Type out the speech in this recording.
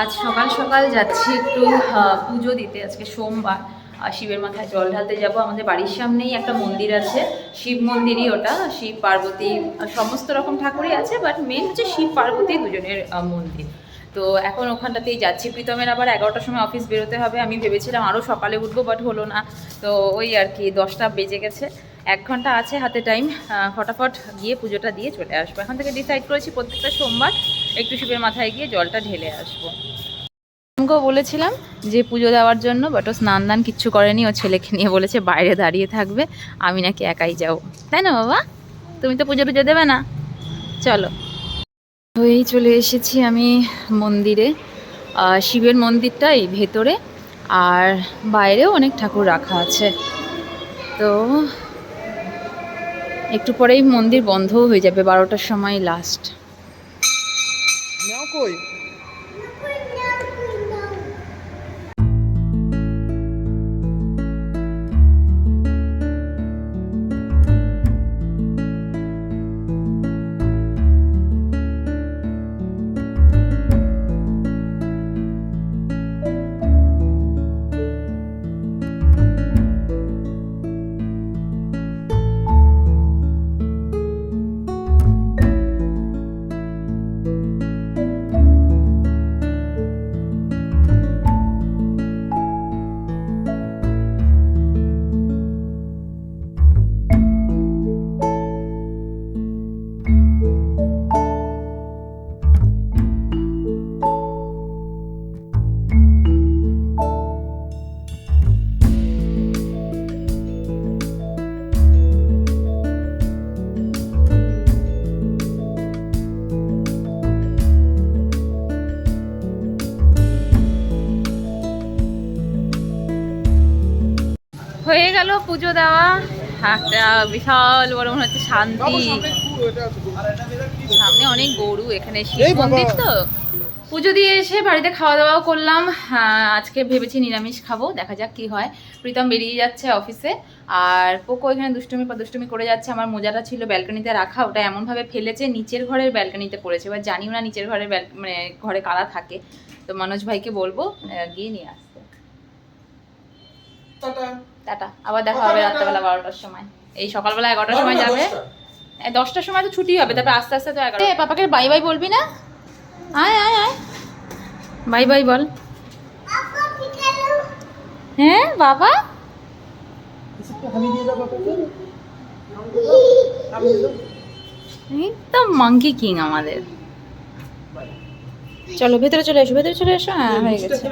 আজ সকাল সকাল যাচ্ছি একটু পুজো দিতে। আজকে সোমবার, শিবের মাথায় জল ঢালতে যাব। আমাদের বাড়ির সামনেই একটা মন্দির আছে, শিব মন্দিরই ওটা। শিব পার্বতী সমস্ত রকম ঠাকুরই আছে, বাট মেন হচ্ছে শিব পার্বতী দুজনের মন্দির। তো এখন ওখানটাতেই যাচ্ছি। প্রীতমের আবার 11টার সময় অফিস বেরোতে হবে। আমি ভেবেছিলাম আরও সকালে উঠবো, বাট হলো না। তো ওই আর কি 10টা বেজে গেছে। 1 ঘন্টা আছে হাতে টাইম, ফটাফট গিয়ে পুজোটা দিয়ে চলে আসবো। এখন থেকে ডিসাইড করেছি প্রত্যেকটা সোমবার একটু শিবের মাথায় গিয়ে জলটা ঢেলে আসবো। আমাকেও বলেছিলাম যে পুজো দেওয়ার জন্য, বাট ও স্নান দান কিচ্ছু করেনি। ও ছেলেকে নিয়ে বলেছে বাইরে দাঁড়িয়ে থাকবে, আমি নাকি একাই যাও। তাই না বাবা? তুমি তো পুজো টুজো দেবে না। চলো, হয়েই চলে এসেছি আমি মন্দিরে। শিবের মন্দিরটা এই ভেতরে, আর বাইরেও অনেক ঠাকুর রাখা আছে। তো একটু পরেই মন্দির বন্ধও হয়ে যাবে, 12টার সময় লাস্ট। হয়ে গেল পুজো দেওয়া। একটা বিশাল বড় মনে হচ্ছে শান্তি। সামনে অনেক গরু, এখানে শিব মন্দির তো। পুজো দিয়ে এসে বাড়িতে খাওয়া দাওয়াও করলাম। আজকে ভেবেছি নিরামিষ খাবো, দেখা যাক কি হয়। প্রীতম বেরিয়ে যাচ্ছে অফিসে, আর পোকো এখানে দুষ্টুমি করে যাচ্ছে। আমার মোজাটা ছিল ব্যালকনিতে রাখা, ওটা এমনভাবে ফেলেছে নিচের ঘরের ব্যালকনিতে পড়েছে। এবার জানিও না নিচের ঘরের মানে ঘরে কারা থাকে। তো মনোজ ভাইকে বলবো গিয়ে নিয়ে আসতে। টাটা, আবার দেখা হবে রাত্রেবেলা 12টার সময়। এই সকালবেলা 11টার সময় যাবে, 10টার সময় তো ছুটি হবে, তারপরে আস্তে আস্তে তো 11। পাপাকে বাই বাই বলবি না? আয় আয় আয়, বাই বাই বল। হ্যাঁ বাবা, একদম মাঙ্কি কিং আমাদের। চলো ভেতরে চলে এসো, ভেতরে চলে এসো। হ্যাঁ হয়ে গেছে।